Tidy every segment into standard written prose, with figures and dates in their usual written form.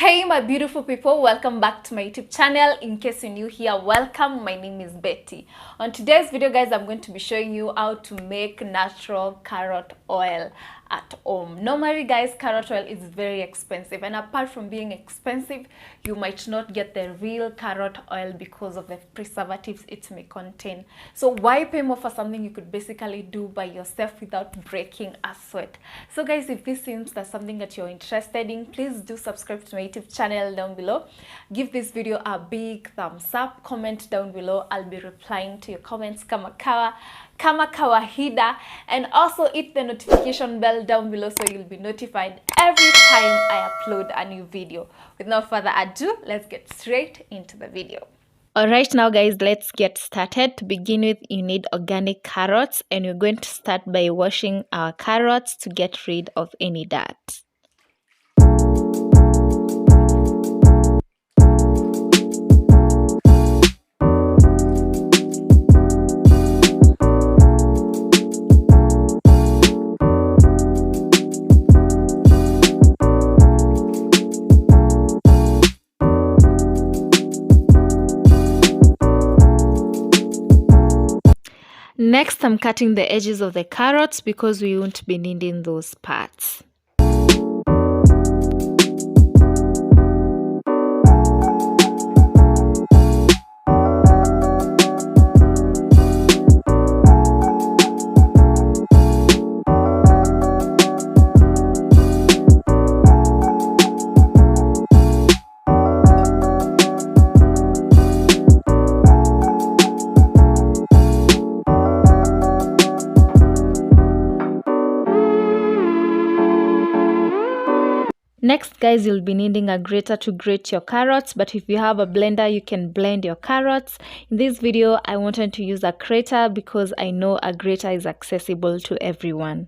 Hey my beautiful people, welcome back to my YouTube channel. In case you're new here, welcome. My name is Betty. On today's video guys, I'm going to be showing you how to make natural carrot oil at home. Normally guys, carrot oil is very expensive, and apart from being expensive, you might not get the real carrot oil because of the preservatives it may contain. So why pay more for something you could basically do by yourself without breaking a sweat? So guys, if this seems like something that you're interested in, please do subscribe to my YouTube channel down below. Give this video a big thumbs up, comment down below. I'll be replying to your comments kama kawaida, and also hit the notification bell down below so you'll be notified every time I upload a new video. With no further ado, let's get straight into the video. Alright, now guys, let's get started. To begin with, you need organic carrots, and we're going to start by washing our carrots to get rid of any dirt. Next, I'm cutting the edges of the carrots because we won't be needing those parts. Next guys, you'll be needing a grater to grate your carrots, but if you have a blender, you can blend your carrots. In this video, I wanted to use a grater because I know a grater is accessible to everyone.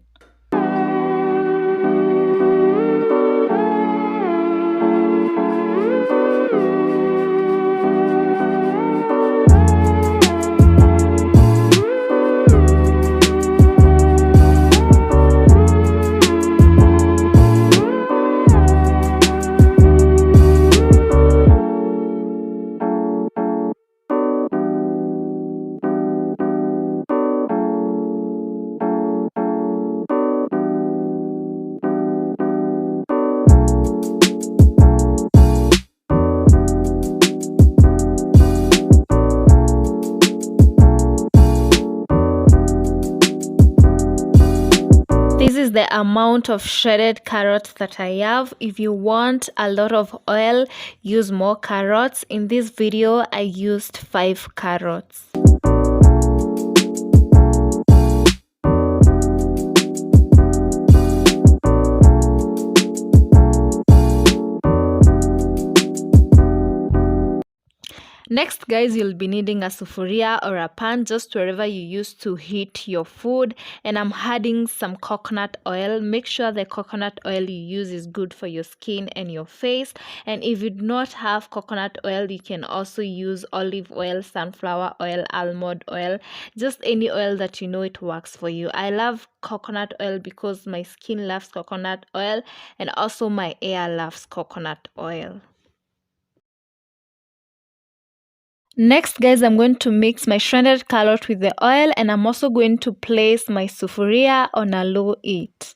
This is the amount of shredded carrots that I have. If you want a lot of oil, use more carrots. In this video, I used 5 carrots. Next guys, you'll be needing a sufuria or a pan, just wherever you use to heat your food, and I'm adding some coconut oil. Make sure the coconut oil you use is good for your skin and your face, and if you do not have coconut oil, you can also use olive oil, sunflower oil, almond oil, just any oil that you know it works for you. I love coconut oil because my skin loves coconut oil, and also my hair loves coconut oil. Next guys, I'm going to mix my shredded carrot with the oil, and I'm also going to place my sufuria on a low heat.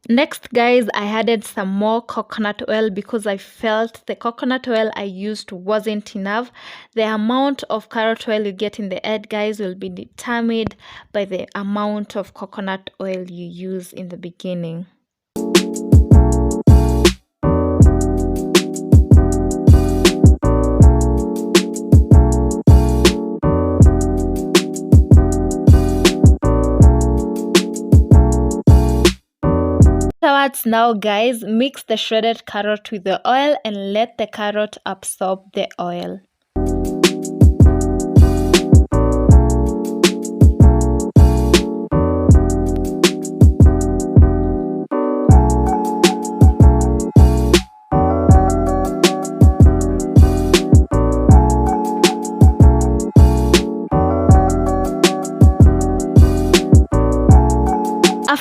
Next guys, I added some more coconut oil because I felt the coconut oil I used wasn't enough. The amount of carrot oil you get in the end guys will be determined by the amount of coconut oil you use in the beginning. Afterwards, now guys, mix the shredded carrot with the oil and let the carrot absorb the oil.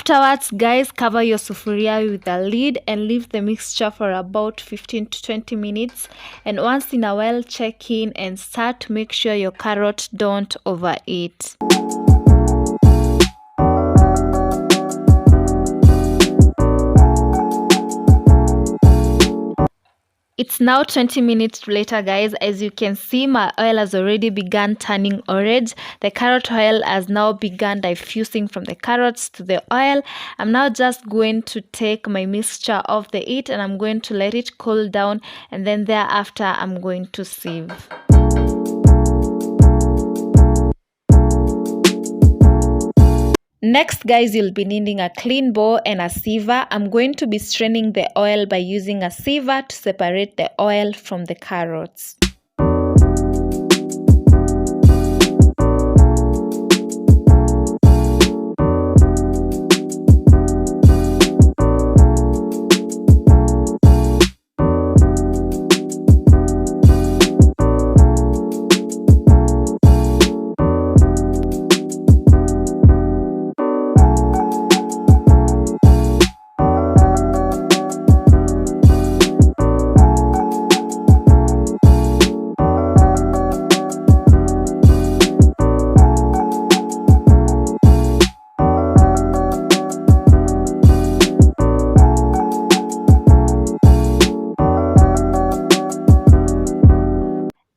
Afterwards, guys, cover your sufuria with a lid and leave the mixture for about 15 to 20 minutes. And once in a while, check in and start to make sure your carrot don't overeat. It's now 20 minutes later, guys. As you can see, my oil has already begun turning orange. The carrot oil has now begun diffusing from the carrots to the oil. I'm now just going to take my mixture off the heat and I'm going to let it cool down, and then thereafter I'm going to sieve. Next, guys, you'll be needing a clean bowl and a sieve. I'm going to be straining the oil by using a sieve to separate the oil from the carrots.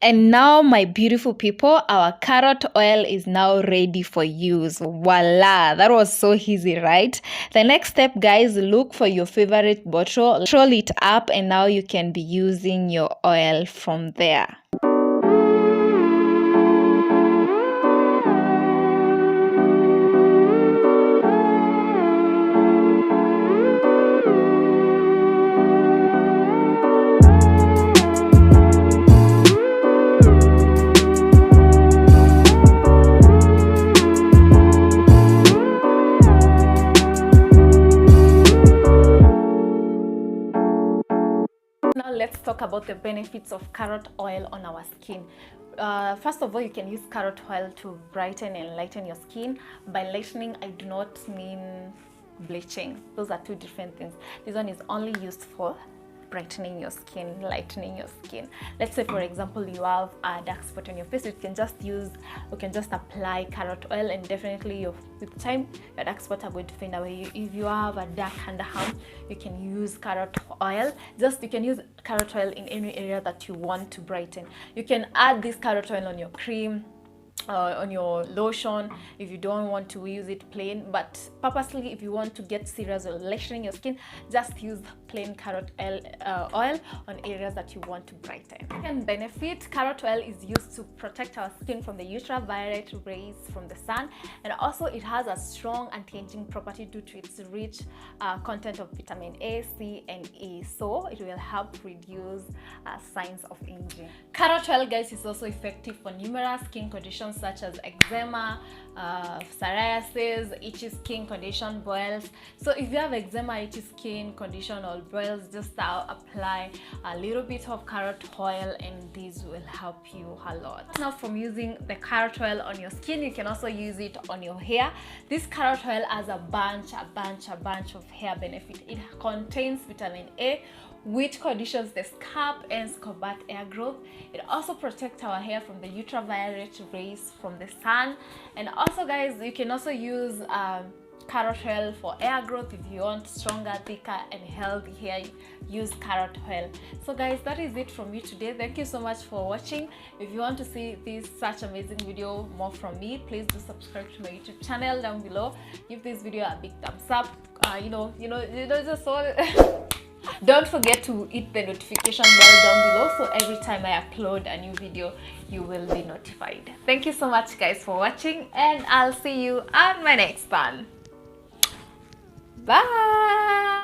And now, my beautiful people, our carrot oil is now ready for use. Voila! That was so easy, right? The next step, guys, look for your favorite bottle, roll it up, and now you can be using your oil from there. Now let's talk about the benefits of carrot oil on our skin. First of all, you can use carrot oil to brighten and lighten your skin. By lightening, I do not mean bleaching. Those are two different things. This one is only used for brightening your skin, lightening your skin. Let's say, for example, you have a dark spot on your face. You can just apply carrot oil, and definitely with time your dark spots are going to fade away. If you have a dark underarm, you can use carrot oil. You can use carrot oil in any area that you want to brighten. You can add this carrot oil on your cream, on your lotion, if you don't want to use it plain. But purposely, if you want to get serious or lightening your skin, just use plain carrot oil on areas that you want to brighten. Second benefit, carrot oil is used to protect our skin from the ultraviolet rays from the sun, and also it has a strong anti-aging property due to its rich content of vitamin A, C, and E, so it will help reduce signs of aging. Carrot oil, guys, is also effective for numerous skin conditions such as eczema, psoriasis, itchy skin condition, boils. So if you have eczema, itchy skin condition, or boils, just apply a little bit of carrot oil and this will help you a lot. Now, from using the carrot oil on your skin, you can also use it on your hair. This carrot oil has a bunch of hair benefit. It contains vitamin A, which conditions the scalp and combat hair growth. It also protects our hair from the ultraviolet rays from the sun. And also, guys, you can also use carrot oil for hair growth. If you want stronger, thicker, and healthy hair, use carrot oil. So guys, that is it from me today. Thank you so much for watching. If you want to see such amazing video more from me, please do subscribe to my YouTube channel down below. Give this video a big thumbs up. Just so don't forget to hit the notification bell down below, so every time I upload a new video, you will be notified. Thank you so much, guys, for watching, and I'll see you on my next one. Bye.